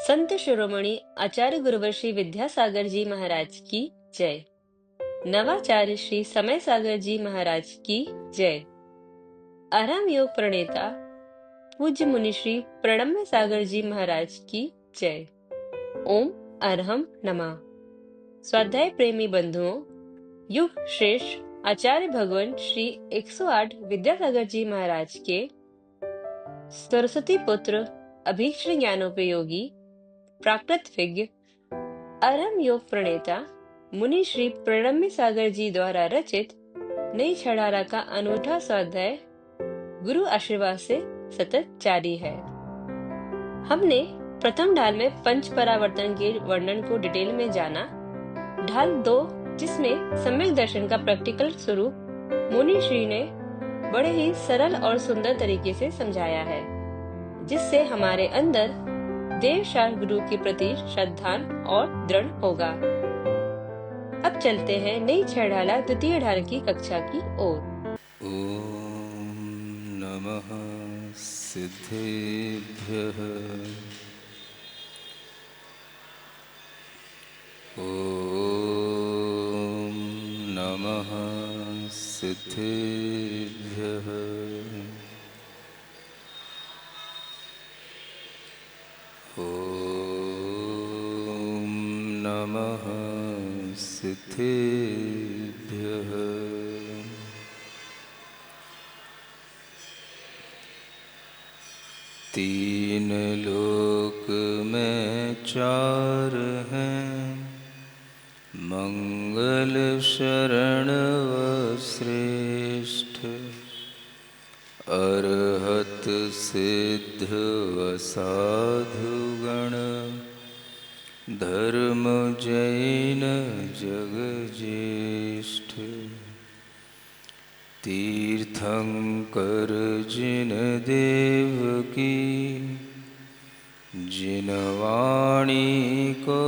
संत शिरोमणि आचार्य गुरुवर श्री विद्यासागर जी महाराज की जय। नवाचार्य श्री समय सागर जी महाराज की जय। आराम योग प्रणेता पूज्य मुनि श्री प्रणम्य सागर जी महाराज की जय। ओम अरहम नमः। स्वाध्याय प्रेमी बंधुओं, युग श्रेष्ठ आचार्य भगवान श्री 108 विद्यासागर जी महाराज के सरस्वती पुत्र अभीष्ट ज्ञानोपयोगी प्राकृत विज्ञ अरहम योग प्रणेता मुनि श्री प्रणम्य सागर जी द्वारा रचित नई छड़ारा का अनूठा स्वाध्याय गुरु आशीर्वाद से सतत जारी है। हमने प्रथम ढाल में पंच परावर्तन के वर्णन को डिटेल में जाना। ढाल 2, जिसमें सम्यक दर्शन का प्रैक्टिकल स्वरूप मुनि श्री ने बड़े ही सरल और सुंदर तरीके से समझाया है, जिससे हमारे अंदर देव शास्त्र गुरु के प्रति श्रद्धा और दृढ़ होगा। अब चलते हैं नई छड़ाला द्वितीय ढाल की कक्षा की ओर। ओम नमः सिद्धेभ्यः। ओम नमः सिद्धेभ्यः। ओम नमः सिद्धेभ्यः। तीन लोक में चार हैं, मंगल शरण व श्रेष्ठ। अरहत सिद्ध व साधुगण, धर्म जैन जग ज्येष्ठ। तीर्थंकर जिन देव की, जिन वाणी को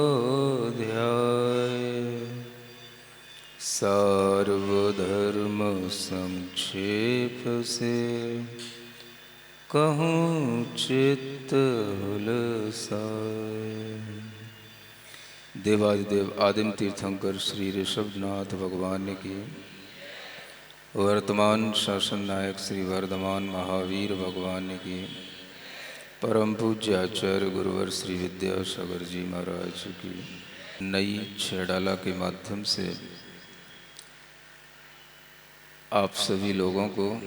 ध्याय। सार्वधर्म संक्षेप से, कहूँ चित्त हुलसाय। देवादिदेव आदिम तीर्थंकर श्री ऋषभनाथ भगवान की, वर्तमान शासन नायक श्री वर्धमान महावीर भगवान की, परम पूज्य आचार्य गुरुवर श्री विद्यासागर जी महाराज की नई छड़ाला के माध्यम से आप सभी लोगों को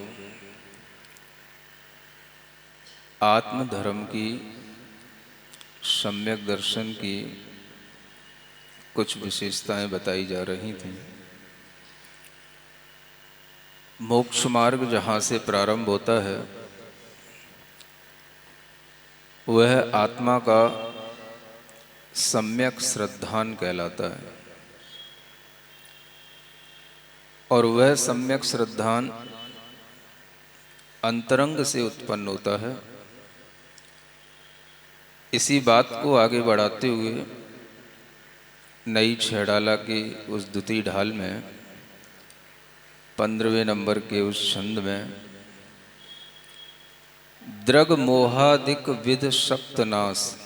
आत्मधर्म की, सम्यक दर्शन की कुछ विशेषताएं बताई जा रही थीं। मोक्ष मार्ग जहाँ से प्रारंभ होता है, वह आत्मा का सम्यक श्रद्धान कहलाता है। और वह सम्यक श्रद्धान अंतरंग से उत्पन्न होता है। इसी बात को आगे बढ़ाते हुए नई छड़ाला की उस द्वितीय ढाल में 15वें नंबर के उस छंद में, द्रग मोहादिक विद शक्तनाश,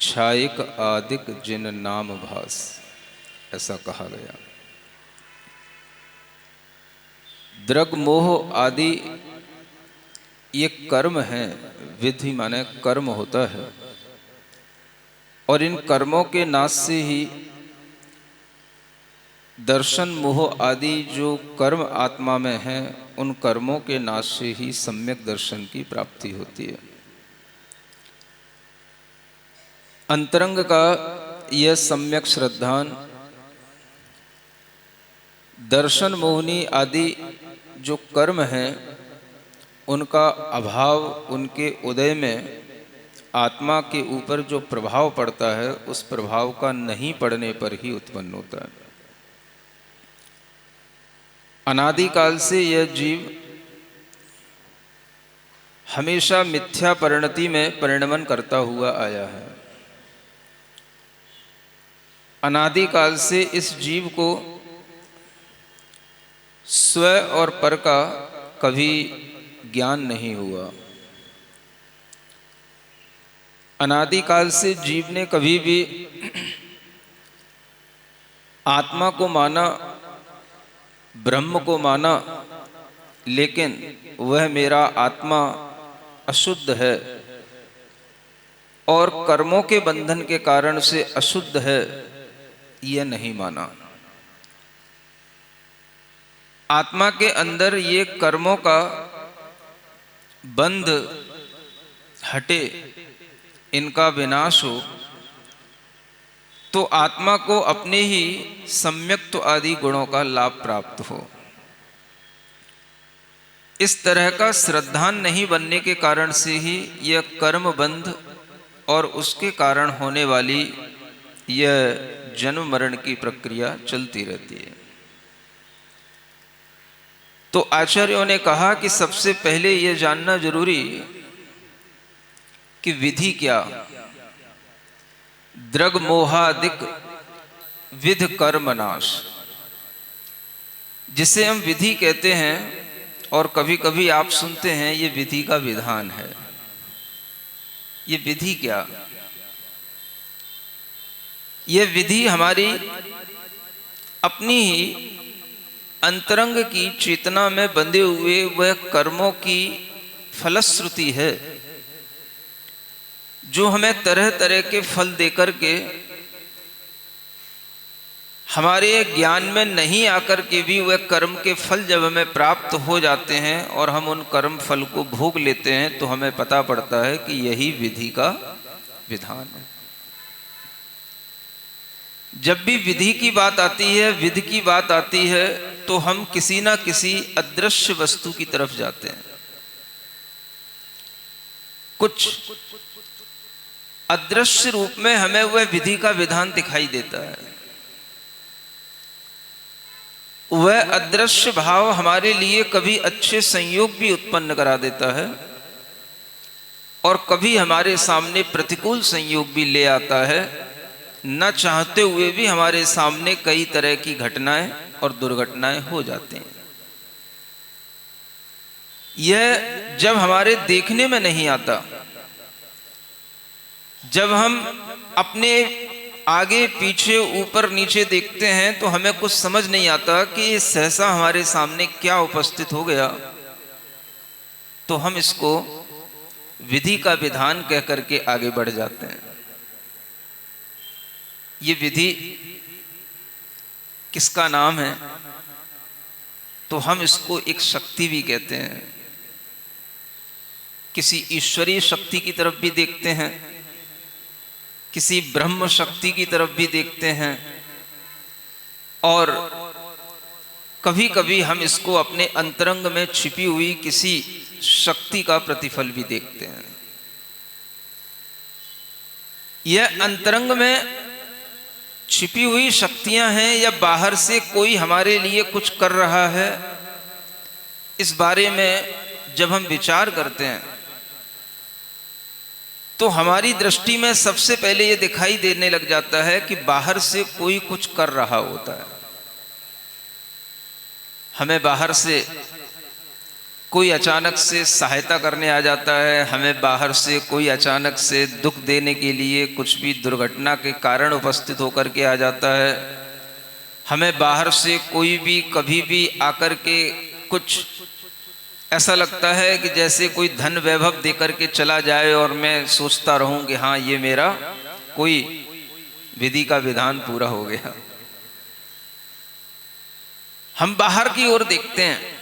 छायिक आदिक जिन नाम भास, ऐसा कहा गया। द्रग मोह आदि ये कर्म हैं। विधि माने कर्म होता है, और इन कर्मों के नाश से ही दर्शन मोह आदि जो कर्म आत्मा में हैं, उन कर्मों के नाश से ही सम्यक दर्शन की प्राप्ति होती है। अंतरंग का यह सम्यक श्रद्धान दर्शन मोहनी आदि जो कर्म हैं, उनका अभाव, उनके उदय में आत्मा के ऊपर जो प्रभाव पड़ता है, उस प्रभाव का नहीं पड़ने पर ही उत्पन्न होता है। अनादिकाल से यह जीव हमेशा मिथ्या परिणति में परिणमन करता हुआ आया है। अनादिकाल से इस जीव को स्व और पर का कभी ज्ञान नहीं हुआ। अनादिकाल से जीव ने कभी भी आत्मा को माना, ब्रह्म को माना, लेकिन वह मेरा आत्मा अशुद्ध है और कर्मों के बंधन के कारण से अशुद्ध है, यह नहीं माना। आत्मा के अंदर ये कर्मों का बंध हटे, इनका विनाश हो, तो आत्मा को अपने ही सम्यक्त्व आदि गुणों का लाभ प्राप्त हो। इस तरह का श्रद्धान नहीं बनने के कारण से ही यह कर्म बंध और उसके कारण होने वाली यह जन्म मरण की प्रक्रिया चलती रहती है। तो आचार्यों ने कहा कि सबसे पहले यह जानना जरूरी कि विधि क्या, द्रग मोहादिक विध कर्म नाश, जिसे हम विधि कहते हैं और कभी कभी आप सुनते हैं ये विधि का विधान है। ये विधि क्या? ये विधि हमारी अपनी ही अंतरंग की चेतना में बंधे हुए वह कर्मों की फलश्रुति है, जो हमें तरह तरह के फल देकर के हमारे ज्ञान में नहीं आकर के भी वह कर्म के फल जब हमें प्राप्त हो जाते हैं और हम उन कर्म फल को भोग लेते हैं, तो हमें पता पड़ता है कि यही विधि का विधान है। जब भी विधि की बात आती है, विधि की बात आती है, तो हम किसी ना किसी अदृश्य वस्तु की तरफ जाते हैं। कुछ अदृश्य रूप में हमें वह विधि का विधान दिखाई देता है। वह अदृश्य भाव हमारे लिए कभी अच्छे संयोग भी उत्पन्न करा देता है और कभी हमारे सामने प्रतिकूल संयोग भी ले आता है। न चाहते हुए भी हमारे सामने कई तरह की घटनाएं और दुर्घटनाएं हो जाती हैं। यह जब हमारे देखने में नहीं आता, जब हम अपने आगे पीछे ऊपर नीचे देखते हैं, तो हमें कुछ समझ नहीं आता कि सहसा हमारे सामने क्या उपस्थित हो गया, तो हम इसको विधि का विधान कह करके आगे बढ़ जाते हैं। ये विधि किसका नाम है? तो हम इसको एक शक्ति भी कहते हैं। किसी ईश्वरीय शक्ति की तरफ भी देखते हैं, किसी ब्रह्म शक्ति की तरफ भी देखते हैं, और कभी कभी हम इसको अपने अंतरंग में छिपी हुई किसी शक्ति का प्रतिफल भी देखते हैं। यह अंतरंग में छिपी हुई शक्तियां हैं या बाहर से कोई हमारे लिए कुछ कर रहा है, इस बारे में जब हम विचार करते हैं तो हमारी दृष्टि में सबसे पहले ये दिखाई देने लग जाता है कि बाहर से कोई कुछ कर रहा होता है। हमें बाहर से कोई अचानक से सहायता करने आ जाता है, हमें बाहर से कोई अचानक से दुख देने के लिए कुछ भी दुर्घटना के कारण उपस्थित होकर के आ जाता है, हमें बाहर से कोई भी कभी भी आकर के कुछ ऐसा लगता है कि जैसे कोई धन वैभव देकर के चला जाए और मैं सोचता रहूं कि हाँ ये मेरा कोई विधि का विधान पूरा हो गया। हम बाहर की ओर देखते हैं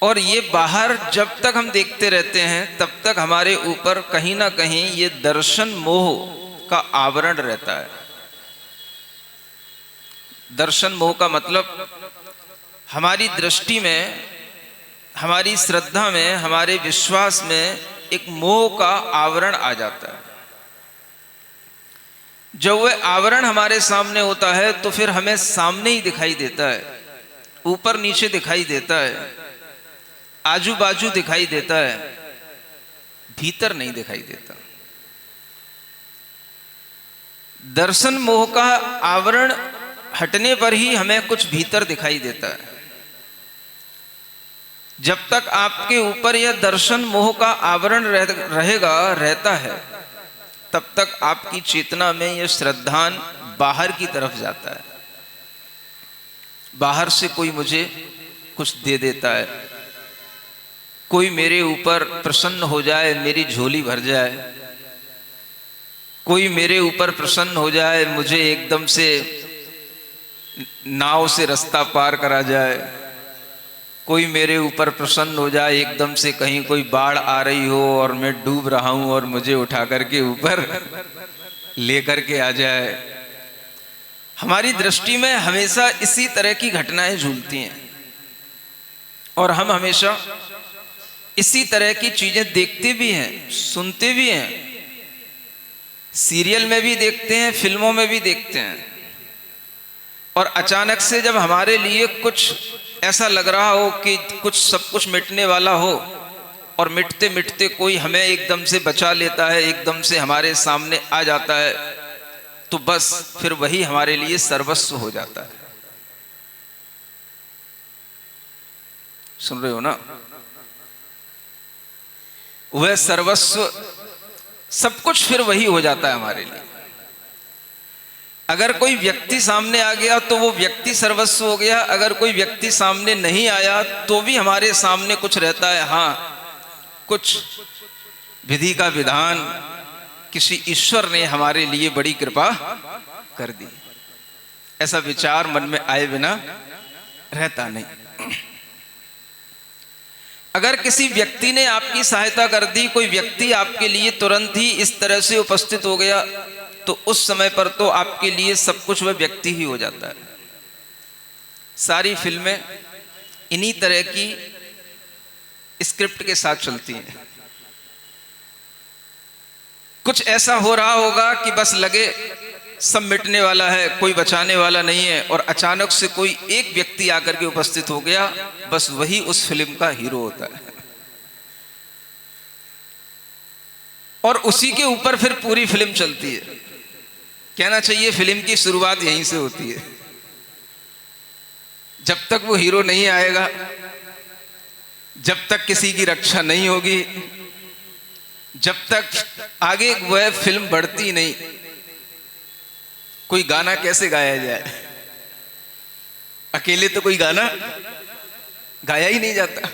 और ये बाहर जब तक हम देखते रहते हैं तब तक हमारे ऊपर कहीं ना कहीं ये दर्शन मोह का आवरण रहता है। दर्शन मोह का मतलब हमारी दृष्टि में, हमारी श्रद्धा में, हमारे विश्वास में एक मोह का आवरण आ जाता है। जब वह आवरण हमारे सामने होता है तो फिर हमें सामने ही दिखाई देता है, ऊपर नीचे दिखाई देता है, आजू बाजू दिखाई देता है, भीतर नहीं दिखाई देता। दर्शन मोह का आवरण हटने पर ही हमें कुछ भीतर दिखाई देता है। जब तक आपके ऊपर यह दर्शन मोह का आवरण रहता है, तब तक आपकी चेतना में यह श्रद्धान बाहर की तरफ जाता है। बाहर से कोई मुझे कुछ दे देता है, कोई मेरे ऊपर प्रसन्न हो जाए, मेरी झोली भर जाए, कोई मेरे ऊपर प्रसन्न हो जाए, मुझे एकदम से नाव से रास्ता पार करा जाए, कोई मेरे ऊपर प्रसन्न हो जाए, एकदम से कहीं कोई बाढ़ आ रही हो और मैं डूब रहा हूं और मुझे उठा करके ऊपर लेकर के आ जाए। हमारी दृष्टि में हमेशा इसी तरह की घटनाएं झूलती हैं और हम हमेशा इसी तरह की चीजें देखते भी हैं, सुनते भी हैं, सीरियल में भी देखते हैं, फिल्मों में भी देखते हैं। और अचानक से जब हमारे लिए कुछ ऐसा लग रहा हो कि कुछ सब कुछ मिटने वाला हो और मिटते मिटते कोई हमें एकदम से बचा लेता है, एकदम से हमारे सामने आ जाता है, तो बस फिर वही हमारे लिए सर्वस्व हो जाता है। सुन रहे हो ना? वह सर्वस्व, सब कुछ फिर वही हो जाता है हमारे लिए। अगर कोई व्यक्ति सामने आ गया तो वो व्यक्ति सर्वस्व हो गया, अगर कोई व्यक्ति सामने नहीं आया तो भी हमारे सामने कुछ रहता है। हाँ, कुछ विधि का विधान किसी ईश्वर ने हमारे लिए बड़ी कृपा कर दी, ऐसा विचार मन में आए बिना रहता नहीं। अगर किसी व्यक्ति ने आपकी सहायता कर दी, कोई व्यक्ति आपके लिए तुरंत ही इस तरह से उपस्थित हो गया, तो उस समय पर तो आपके लिए सब कुछ वह व्यक्ति ही हो जाता है। सारी फिल्में इन्हीं तरह की स्क्रिप्ट के साथ चलती हैं। कुछ ऐसा हो रहा होगा कि बस लगे सब मिटने वाला है, कोई बचाने वाला नहीं है, और अचानक से कोई एक व्यक्ति आकर के उपस्थित हो गया, बस वही उस फिल्म का हीरो होता है और उसी के ऊपर फिर पूरी फिल्म चलती है। कहना चाहिए फिल्म की शुरुआत यहीं से होती है। जब तक वो हीरो नहीं आएगा, जब तक किसी की रक्षा नहीं होगी, जब तक आगे वह फिल्म बढ़ती नहीं, कोई गाना कैसे गाया जाए? अकेले तो कोई गाना गाया ही नहीं जाता,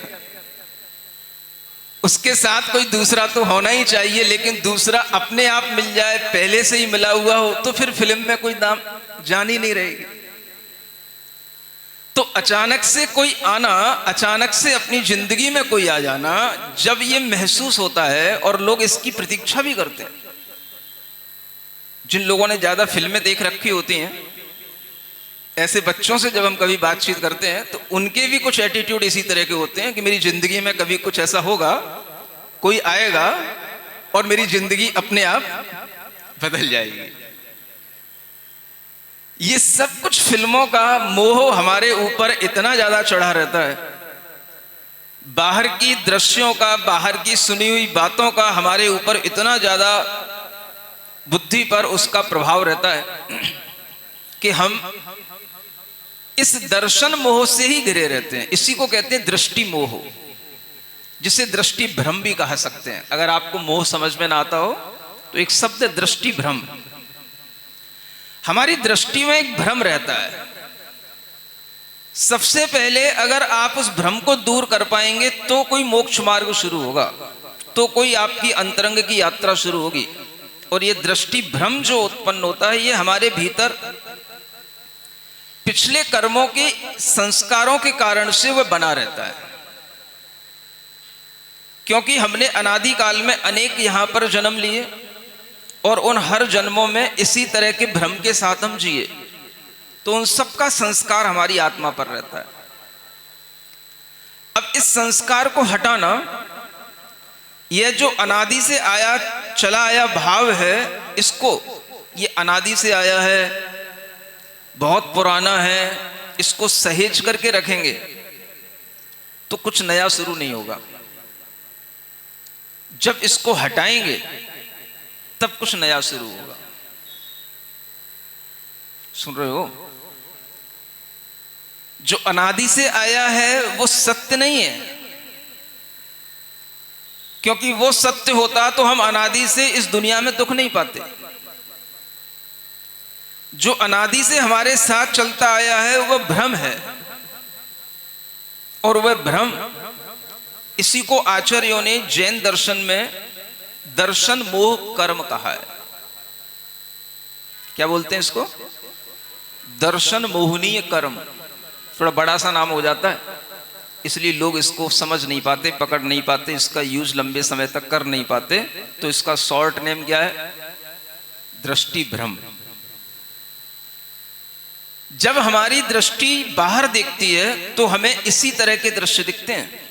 उसके साथ कोई दूसरा तो होना ही चाहिए, लेकिन दूसरा अपने आप मिल जाए, पहले से ही मिला हुआ हो, तो फिर फिल्म में कोई दाम जान ही नहीं रहेगी। तो अचानक से कोई आना, अचानक से अपनी जिंदगी में कोई आ जाना, जब ये महसूस होता है और लोग इसकी प्रतीक्षा भी करते हैं। जिन लोगों ने ज्यादा फिल्में देख रखी होती हैं, ऐसे बच्चों से जब हम कभी बातचीत करते हैं तो उनके भी कुछ एटीट्यूड इसी तरह के होते हैं कि मेरी जिंदगी में कभी कुछ ऐसा होगा, कोई आएगा और मेरी जिंदगी अपने आप बदल जाएगी। ये सब कुछ फिल्मों का मोह हमारे ऊपर इतना ज्यादा चढ़ा रहता है, बाहर की दृश्यों का, बाहर की सुनी हुई बातों का हमारे ऊपर इतना ज्यादा बुद्धि पर उसका प्रभाव रहता है कि हम इस दर्शन मोह से ही घिरे रहते हैं। इसी को कहते हैं दृष्टि मोह, जिसे दृष्टि भ्रम भी कह सकते हैं। अगर आपको मोह समझ में ना आता हो तो एक शब्द है दृष्टि भ्रम। हमारी दृष्टि में एक भ्रम रहता है। सबसे पहले अगर आप उस भ्रम को दूर कर पाएंगे तो कोई मोक्ष मार्ग शुरू होगा, तो कोई आपकी अंतरंग की यात्रा शुरू होगी। और ये दृष्टि भ्रम जो उत्पन्न होता है, ये हमारे भीतर पिछले कर्मों के संस्कारों के कारण से वह बना रहता है, क्योंकि हमने अनादि काल में अनेक यहां पर जन्म लिए और उन हर जन्मों में इसी तरह के भ्रम के साथ हम जिए, तो उन सब का संस्कार हमारी आत्मा पर रहता है। अब इस संस्कार को हटाना, यह जो अनादि से आया चला आया भाव है, इसको, ये अनादि से आया है, बहुत पुराना है, इसको सहेज करके रखेंगे तो कुछ नया शुरू नहीं होगा। जब इसको हटाएंगे तब कुछ नया शुरू होगा। सुन रहे हो? जो अनादि से आया है वो सत्य नहीं है, क्योंकि वो सत्य होता तो हम अनादि से इस दुनिया में दुख नहीं पाते। जो अनादि से हमारे साथ चलता आया है वह भ्रम है, और वह भ्रम, इसी को आचार्यों ने जैन दर्शन में दर्शन मोह कर्म कहा है। क्या बोलते हैं इसको? दर्शन मोहनीय कर्म। थोड़ा बड़ा सा नाम हो जाता है, इसलिए लोग इसको समझ नहीं पाते, पकड़ नहीं पाते, इसका यूज लंबे समय तक कर नहीं पाते। तो इसका शॉर्ट नेम क्या है? दृष्टि भ्रम। जब हमारी दृष्टि बाहर देखती है तो हमें इसी तरह के दृश्य दिखते हैं।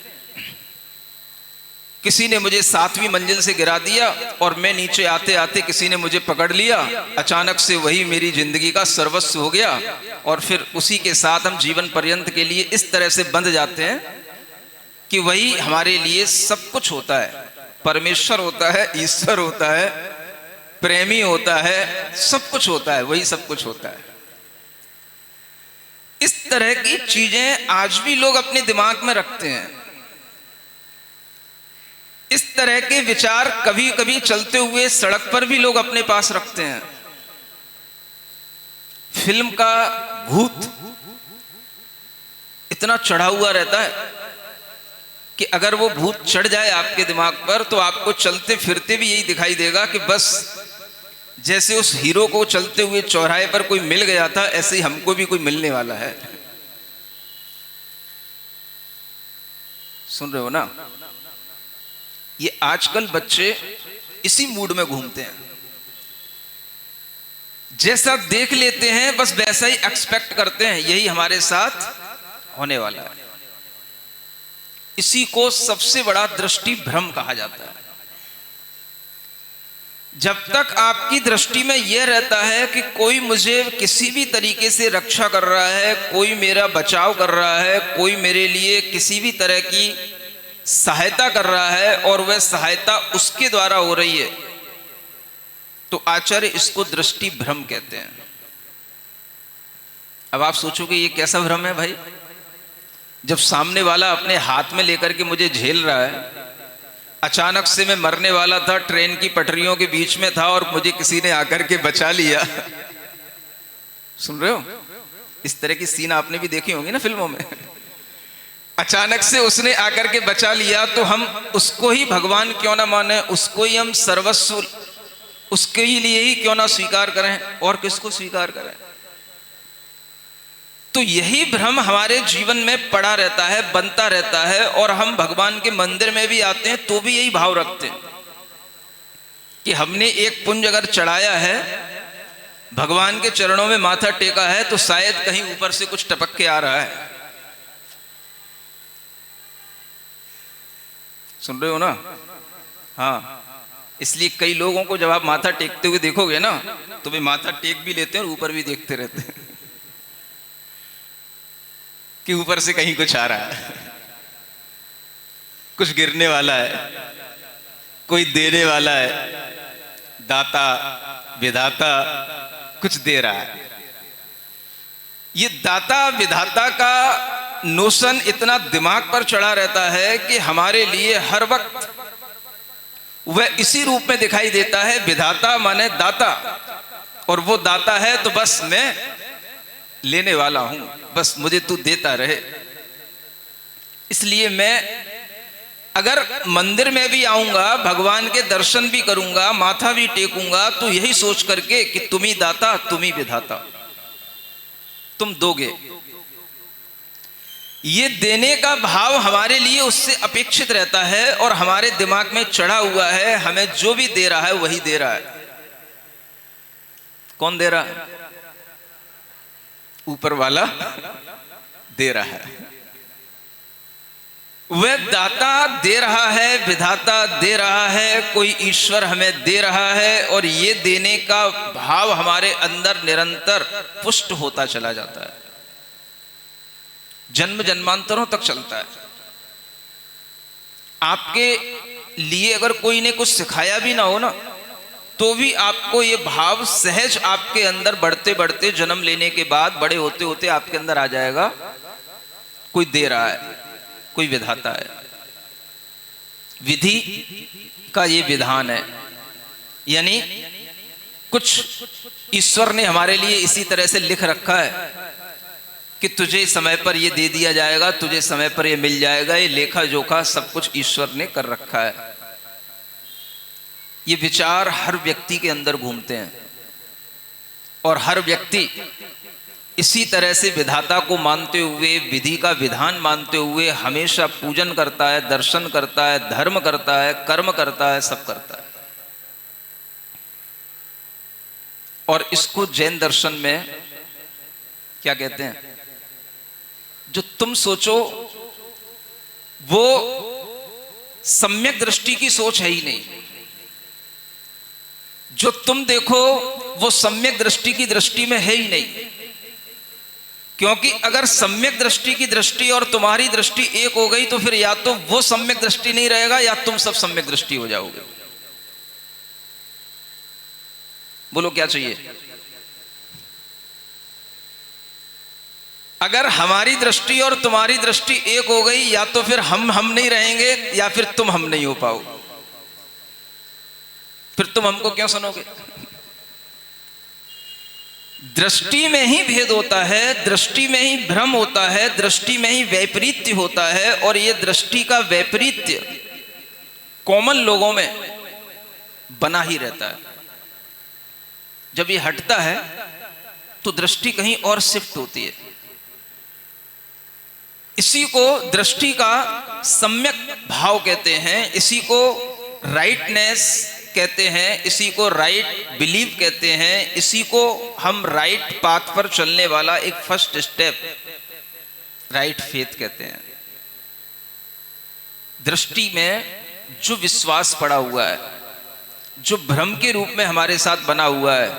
किसी ने मुझे 7वीं मंजिल से गिरा दिया और मैं नीचे आते आते किसी ने मुझे पकड़ लिया, अचानक से वही मेरी जिंदगी का सर्वस्व हो गया, और फिर उसी के साथ हम जीवन पर्यंत के लिए इस तरह से बंध जाते हैं कि वही हमारे लिए सब कुछ होता है। परमेश्वर होता है, ईश्वर होता है, प्रेमी होता है, सब कुछ होता है, वही सब कुछ होता है। इस तरह की चीजें आज भी लोग अपने दिमाग में रखते हैं। इस तरह के विचार कभी कभी चलते हुए सड़क पर भी लोग अपने पास रखते हैं। फिल्म का भूत इतना चढ़ा हुआ रहता है कि अगर वो भूत चढ़ जाए आपके दिमाग पर तो आपको चलते फिरते भी यही दिखाई देगा कि बस जैसे उस हीरो को चलते हुए चौराहे पर कोई मिल गया था, ऐसे ही हमको भी कोई मिलने वाला है। सुन रहे हो ना? ये आजकल बच्चे इसी मूड में घूमते हैं, जैसा देख लेते हैं बस वैसा ही एक्सपेक्ट करते हैं, यही हमारे साथ होने वाला है। इसी को सबसे बड़ा दृष्टि भ्रम कहा जाता है। जब तक आपकी दृष्टि में यह रहता है कि कोई मुझे किसी भी तरीके से रक्षा कर रहा है, कोई मेरा बचाव कर रहा है, कोई मेरे लिए किसी भी तरह की सहायता कर रहा है और वह सहायता उसके द्वारा हो रही है, तो आचार्य इसको दृष्टि भ्रम कहते हैं। अब आप सोचोगे ये कैसा भ्रम है भाई? जब सामने वाला अपने हाथ में लेकर के मुझे झेल रहा है, अचानक से मैं मरने वाला था, ट्रेन की पटरियों के बीच में था और मुझे किसी ने आकर के बचा लिया। सुन रहे हो? इस तरह की सीन आपने भी देखी होंगी ना फिल्मों में। अचानक से उसने आकर के बचा लिया, तो हम उसको ही भगवान क्यों ना माने, उसको ही हम सर्वस्व उसके ही लिए ही क्यों ना स्वीकार करें, और किसको स्वीकार करें? तो यही भ्रम हमारे जीवन में पड़ा रहता है, बनता रहता है, और हम भगवान के मंदिर में भी आते हैं तो भी यही भाव रखते हैं कि हमने एक पुंज अगर चढ़ाया है, भगवान के चरणों में माथा टेका है, तो शायद कहीं ऊपर से कुछ टपक के आ रहा है। सुन रहे हो ना? हाँ, इसलिए कई लोगों को जब आप माथा टेकते हुए देखोगे ना, तो वे माथा टेक भी लेते हैं और ऊपर भी देखते रहते हैं कि ऊपर से कहीं कुछ आ रहा है, कुछ गिरने वाला है, कोई देने वाला है, दाता विधाता कुछ दे रहा है। ये दाता विधाता का नोशन इतना दिमाग पर चढ़ा रहता है कि हमारे लिए हर वक्त वह इसी रूप में दिखाई देता है। विधाता माने दाता, और वो दाता है तो बस मैं लेने वाला हूं, बस मुझे तू देता रहे। इसलिए मैं अगर मंदिर में भी आऊंगा, भगवान के दर्शन भी करूंगा, माथा भी टेकूंगा, तो यही सोच करके कि तुम ही दाता, तुम ही विधाता, तुम दोगे। ये देने का भाव हमारे लिए उससे अपेक्षित रहता है और हमारे दिमाग में चढ़ा हुआ है। हमें जो भी दे रहा है वही दे रहा है। कौन दे रहा है? ऊपर वाला दे रहा है। वह दाता दे रहा है, विधाता दे रहा है, कोई ईश्वर हमें दे रहा है, और ये देने का भाव हमारे अंदर निरंतर पुष्ट होता चला जाता है, जन्म जन्मांतरों तक चलता है। आपके लिए अगर कोई ने कुछ सिखाया भी ना हो ना, तो भी आपको ये भाव सहज आपके अंदर बढ़ते बढ़ते जन्म लेने के बाद, बड़े होते होते आपके अंदर आ जाएगा, कोई दे रहा है, कोई विधाता है। विधि का ये विधान है, यानी कुछ ईश्वर ने हमारे लिए इसी तरह से लिख रखा है कि तुझे समय पर ये दे दिया जाएगा, तुझे समय पर ये मिल जाएगा। ये लेखा जोखा सब कुछ ईश्वर ने कर रखा है। ये विचार हर व्यक्ति के अंदर घूमते हैं और हर व्यक्ति इसी तरह से विधाता को मानते हुए, विधि का विधान मानते हुए हमेशा पूजन करता है, दर्शन करता है, धर्म करता है, कर्म करता है, सब करता है। और इसको जैन दर्शन में क्या कहते हैं? जो तुम सोचो वो सम्यक दृष्टि की सोच है ही नहीं, जो तुम देखो वो सम्यक दृष्टि की दृष्टि में है ही नहीं। क्योंकि अगर सम्यक दृष्टि की दृष्टि और तुम्हारी दृष्टि एक हो गई तो फिर या तो वो सम्यक दृष्टि नहीं रहेगा या तुम सब सम्यक दृष्टि हो जाओगे। बोलो क्या चाहिए? अगर हमारी दृष्टि और तुम्हारी दृष्टि एक हो गई या तो फिर हम नहीं रहेंगे या फिर तुम हम नहीं हो पाओगे। फिर तुम हमको क्यों सुनोगे? दृष्टि में ही भेद होता है, दृष्टि में ही भ्रम होता है, दृष्टि में ही वैपरीत्य होता है। और ये दृष्टि का वैपरीत्य कॉमन लोगों में बना ही रहता है। जब ये हटता है तो दृष्टि कहीं और शिफ्ट होती है। इसी को दृष्टि का सम्यक भाव कहते हैं, इसी को राइटनेस कहते हैं, इसी को राइट बिलीव कहते हैं, इसी को हम राइट पाथ पर चलने वाला एक फर्स्ट स्टेप राइट फेथ कहते हैं। दृष्टि में जो विश्वास पड़ा हुआ है, जो भ्रम के रूप में हमारे साथ बना हुआ है,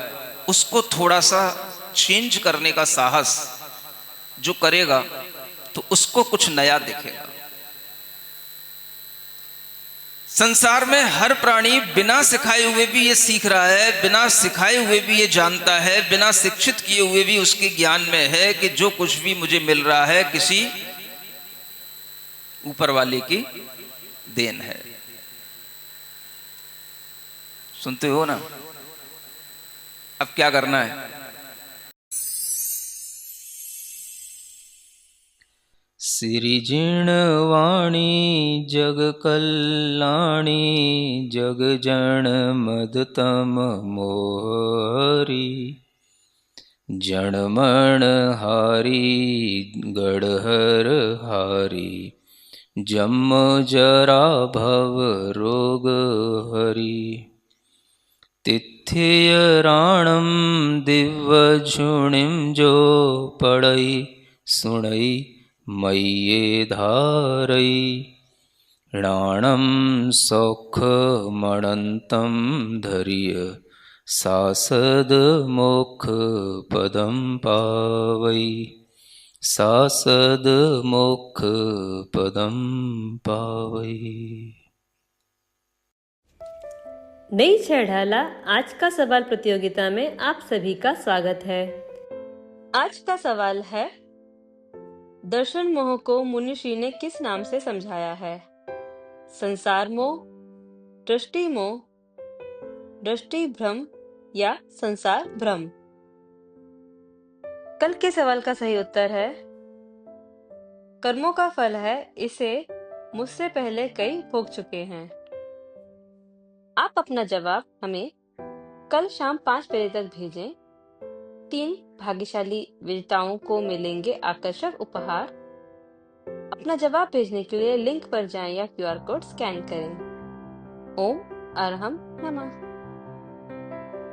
उसको थोड़ा सा चेंज करने का साहस जो करेगा तो उसको कुछ नया दिखेगा। संसार में हर प्राणी बिना सिखाए हुए भी ये सीख रहा है, बिना सिखाए हुए भी ये जानता है, बिना शिक्षित किए हुए भी उसके ज्ञान में है कि जो कुछ भी मुझे मिल रहा है किसी ऊपर वाले की देन है। सुनते हो ना? अब क्या करना है? सिरिजिणवाणी जग कल्याणी जग जन मदतम मोहरी जनमण हारी गढ़हर हारी जम जरा भव रोग हरी तिथ्य राणम दिव्य झुणिम जो पड़ई सुणई मय्ये धारई राणम सौख मणंतम धैर्य सासद मोक्ष पदम पावई सासद मोक्ष पदम पावई। नई छेड़ाला आज का सवाल प्रतियोगिता में आप सभी का स्वागत है। आज का सवाल है, दर्शन मोह को मुनिश्री ने किस नाम से समझाया है? संसार मोह, दृष्टि मोह, दृष्टि भ्रम या संसार भ्रम? कल के सवाल का सही उत्तर है कर्मों का फल है, इसे मुझसे पहले कई भोग चुके हैं। आप अपना जवाब हमें कल शाम 5 बजे तक भेजें। 3 भाग्यशाली विजेताओं को मिलेंगे आकर्षक उपहार। अपना जवाब भेजने के लिए लिंक पर जाएं या QR कोड स्कैन करें। ओम अरहम नमः।